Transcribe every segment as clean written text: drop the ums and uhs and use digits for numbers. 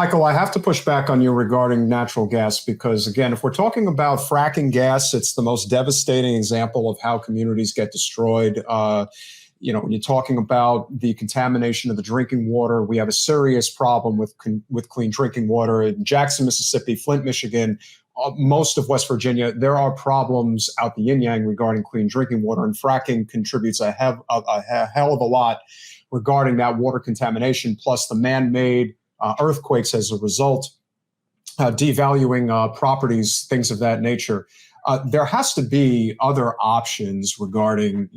Michael, I have to push back on you regarding natural gas because, again, if we're talking about fracking gas, it's the most devastating example of how communities get destroyed. When you're talking about the contamination of the drinking water, we have a serious problem with clean drinking water in Jackson, Mississippi, Flint, Michigan, most of West Virginia. There are problems out the yin yang regarding clean drinking water, and fracking contributes a hell of a lot regarding that water contamination, plus the man-made earthquakes as a result, devaluing properties, things of that nature. There has to be other options regarding,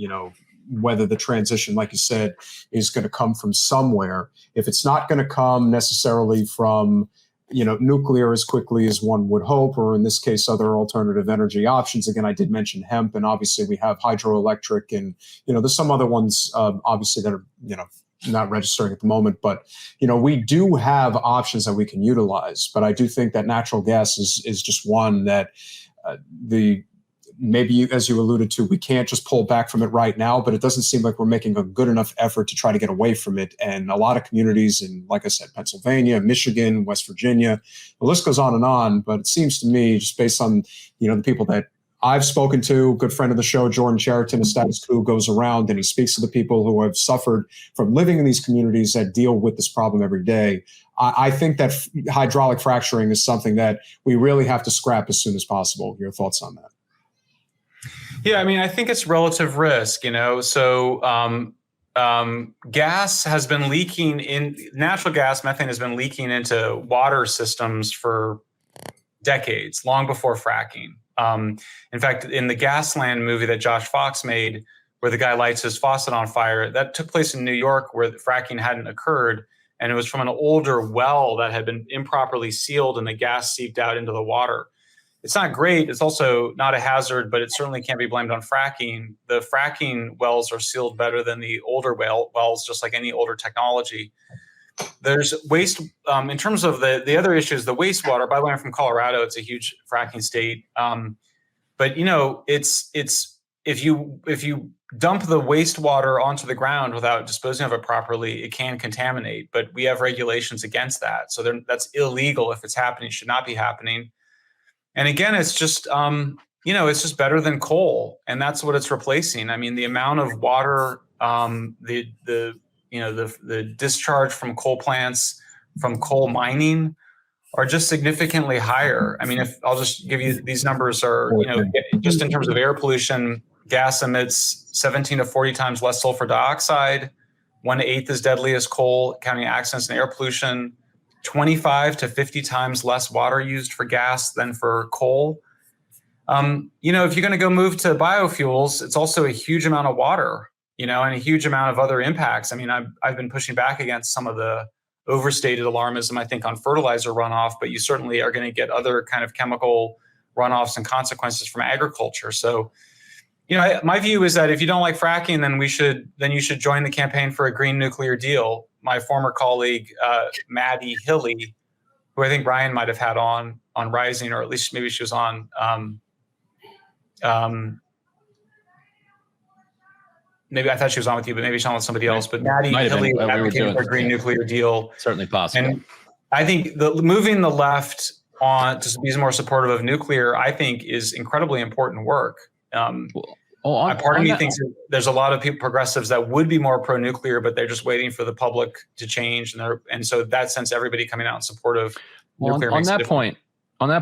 whether the transition, like you said, is going to come from somewhere. If it's not going to come necessarily from, nuclear as quickly as one would hope, or in this case, other alternative energy options. Again, I did mention hemp, and obviously we have hydroelectric, and, there's some other ones, obviously, that are, not registering at the moment, but we do have options that we can utilize. But I do think that natural gas is just one that maybe, as you alluded to, we can't just pull back from it right now, but it doesn't seem like we're making a good enough effort to try to get away from it. And a lot of communities in, like I said, Pennsylvania, Michigan, West Virginia, the list goes on, but it seems to me, just based on, the people that I've spoken to, good friend of the show, Jordan Cheriton, of Status Quo, goes around and he speaks to the people who have suffered from living in these communities that deal with this problem every day. I think that hydraulic fracturing is something that we really have to scrap as soon as possible. Your thoughts on that? Yeah, I think it's relative risk, So gas has been leaking natural gas, methane has been leaking into water systems for decades, long before fracking. In fact, in the Gasland movie that Josh Fox made, where the guy lights his faucet on fire, that took place in New York, where fracking hadn't occurred. And it was from an older well that had been improperly sealed, and the gas seeped out into the water. It's not great. It's also not a hazard, but it certainly can't be blamed on fracking. The fracking wells are sealed better than the older wells, just like any older technology. There's waste. In terms of the other issues, the wastewater. By the way, I'm from Colorado. It's a huge fracking state. But it's if you dump the wastewater onto the ground without disposing of it properly, it can contaminate. But we have regulations against that. So that's illegal if it's happening. It should not be happening. And again, it's just it's just better than coal, and that's what it's replacing. The amount of water, the discharge from coal plants, from coal mining, are just significantly higher. If I'll just give you these numbers are, just in terms of air pollution, gas emits 17 to 40 times less sulfur dioxide, 1/8 as deadly as coal, counting accidents and air pollution. 25 to 50 times less water used for gas than for coal. If you're going to go move to biofuels, it's also a huge amount of water, and a huge amount of other impacts. I've been pushing back against some of the overstated alarmism, I think, on fertilizer runoff, but you certainly are going to get other kind of chemical runoffs and consequences from agriculture. So, my view is that if you don't like fracking, then you should join the campaign for a green nuclear deal. My former colleague, Maddie Hilley, who I think Brian might have had on Rising, or at least maybe she was on, maybe I thought she was on with you, but maybe she's on with somebody else. But Maddie Hilley advocated for a green nuclear deal. Certainly possible. And I think moving the left on to be more supportive of nuclear, I think, is incredibly important work. Part of me thinks there's a lot of progressives that would be more pro-nuclear, but they're just waiting for the public to change, and so in that sense, everybody coming out in support of nuclear. On that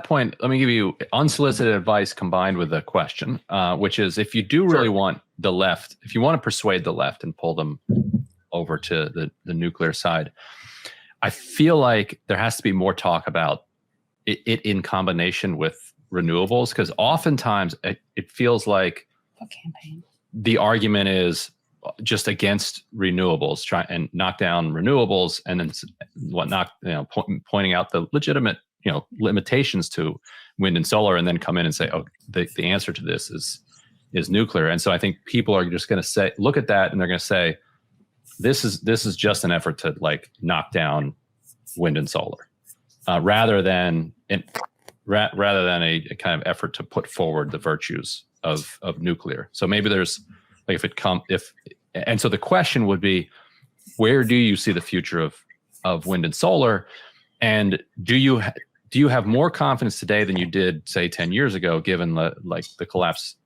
point, let me give you unsolicited advice combined with a question, which is, if you do really want the left, if you want to persuade the left and pull them over to the nuclear side, I feel like there has to be more talk about it in combination with renewables, because oftentimes it feels like the argument is just against renewables, try and knock down renewables, and then pointing out the legitimate limitations to wind and solar, and then come in and say, oh, the answer to this is nuclear. And so I think people are just going to look at that, and they're going to say, this is just an effort to knock down wind and solar, rather than a kind of effort to put forward the virtues of nuclear. So maybe there's and so the question would be, where do you see the future of wind and solar? And do you have more confidence today than you did, say, 10 years ago, given the collapse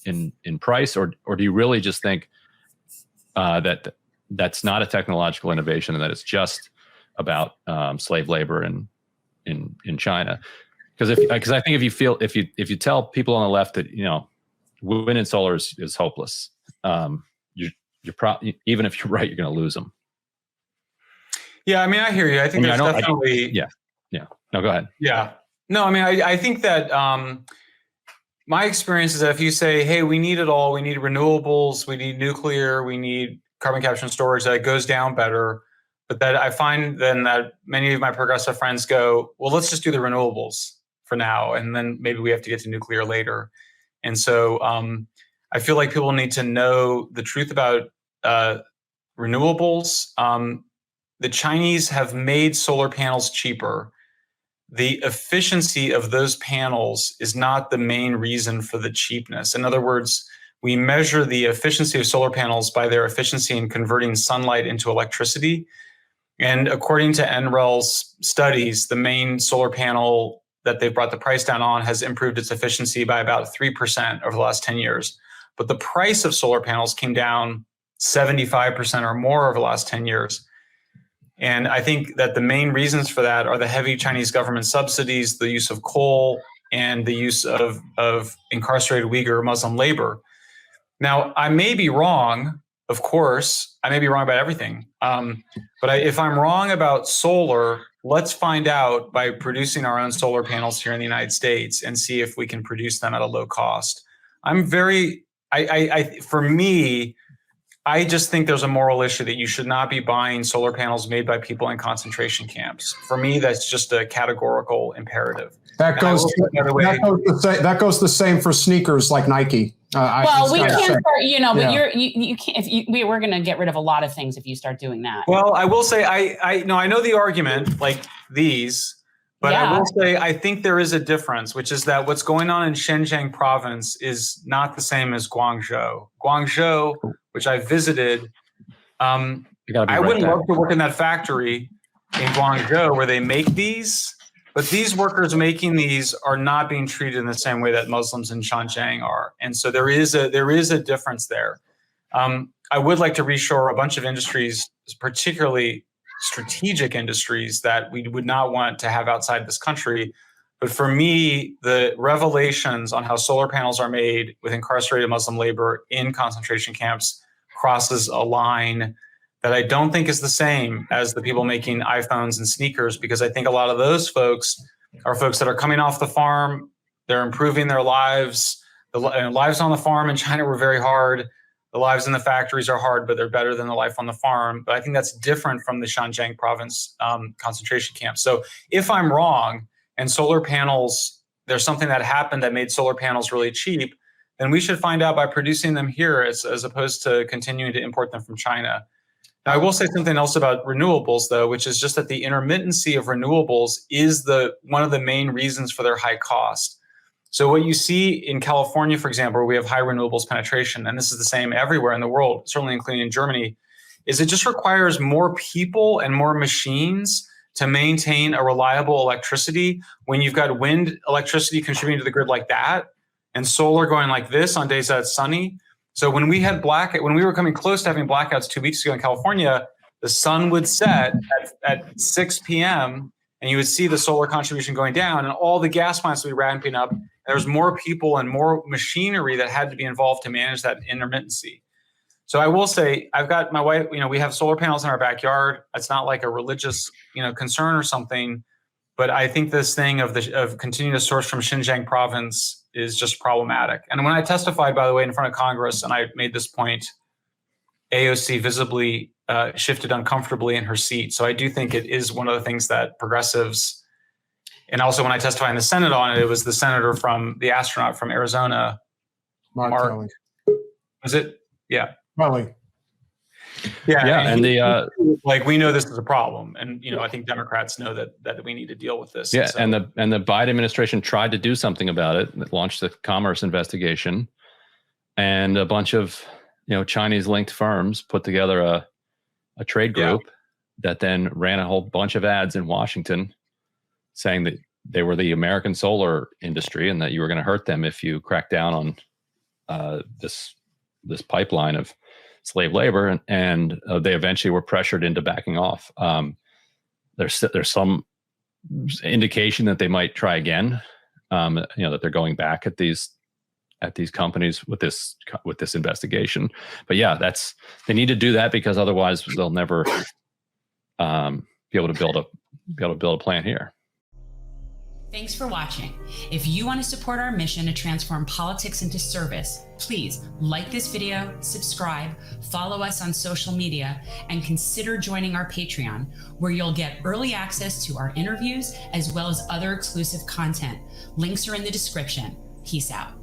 in price, or do you really just think that that's not a technological innovation and that it's just about slave labor in China? Because I think if you tell people on the left that wind and solar is hopeless, you're probably, even if you're right, you're going to lose them. Yeah, I mean, I hear you. I think there's definitely. Yeah. No, go ahead. Yeah. No, I mean, I think that my experience is that if you say, hey, we need it all, we need renewables, we need nuclear, we need carbon capture and storage, that it goes down better. But that I find then that many of my progressive friends go, well, let's just do the renewables for now, and then maybe we have to get to nuclear later. And so I feel like people need to know the truth about renewables. The Chinese have made solar panels cheaper. The efficiency of those panels is not the main reason for the cheapness. In other words, we measure the efficiency of solar panels by their efficiency in converting sunlight into electricity. And according to NREL's studies, the main solar panel that they've brought the price down on has improved its efficiency by about 3% over the last 10 years. But the price of solar panels came down 75% or more over the last 10 years. And I think that the main reasons for that are the heavy Chinese government subsidies, the use of coal, and the use of incarcerated Uyghur Muslim labor. Now, I may be wrong, of course. I may be wrong about everything. But if I'm wrong about solar, let's find out by producing our own solar panels here in the United States and see if we can produce them at a low cost. For me, I just think there's a moral issue that you should not be buying solar panels made by people in concentration camps. For me, that's just a categorical imperative. That goes the same for sneakers like Nike. Well, we can't start, but you can't. We're going to get rid of a lot of things if you start doing that. Well, I will say I know the argument like these, but I will say I think there is a difference, which is that what's going on in Xinjiang province is not the same as Guangzhou. Guangzhou, which I visited, I wouldn't love to work in that factory in Guangzhou where they make these. But these workers making these are not being treated in the same way that Muslims in Xinjiang are. And so there is a difference there. I would like to reshore a bunch of industries, particularly strategic industries that we would not want to have outside this country. But for me, the revelations on how solar panels are made with incarcerated Muslim labor in concentration camps crosses a line that I don't think is the same as the people making iPhones and sneakers, because I think a lot of those folks are folks that are coming off the farm. They're improving their lives. The lives on the farm in China were very hard. The lives in the factories are hard, but they're better than the life on the farm. But I think that's different from the Xinjiang province concentration camp. So if I'm wrong and solar panels, there's something that happened that made solar panels really cheap, then we should find out by producing them here as opposed to continuing to import them from China. Now, I will say something else about renewables, though, which is just that the intermittency of renewables is one of the main reasons for their high cost. So what you see in California, for example, where we have high renewables penetration, and this is the same everywhere in the world, certainly including in Germany, is it just requires more people and more machines to maintain a reliable electricity when you've got wind electricity contributing to the grid like that and solar going like this on days that it's sunny. So when we were coming close to having blackouts 2 weeks ago in California, the sun would set at 6 p.m. and you would see the solar contribution going down and all the gas plants would be ramping up. There's more people and more machinery that had to be involved to manage that intermittency. So I will say, I've got my wife, we have solar panels in our backyard. It's not like a religious, concern or something, but I think this thing of continuing to source from Xinjiang province is just problematic. And when I testified, by the way, in front of Congress, and I made this point, AOC visibly shifted uncomfortably in her seat. So I do think it is one of the things that progressives, and also when I testified in the Senate on it, it was the senator the astronaut from Arizona, Mark Kelly. Was it? Yeah. Kelly. Yeah. And we know this is a problem. And, I think Democrats know that we need to deal with this. Yeah. So, and the Biden administration tried to do something about it. It launched the commerce investigation, and a bunch of, Chinese linked firms put together a trade group that then ran a whole bunch of ads in Washington saying that they were the American solar industry and that you were going to hurt them if you cracked down on this pipeline of slave labor, and they eventually were pressured into backing off. There's some indication that they might try again. That they're going back at these companies with this investigation. But yeah, they need to do that, because otherwise they'll never be able to build a plant here. Thanks for watching. If you want to support our mission to transform politics into service, please like this video, subscribe, follow us on social media, and consider joining our Patreon, where you'll get early access to our interviews as well as other exclusive content. Links are in the description. Peace out.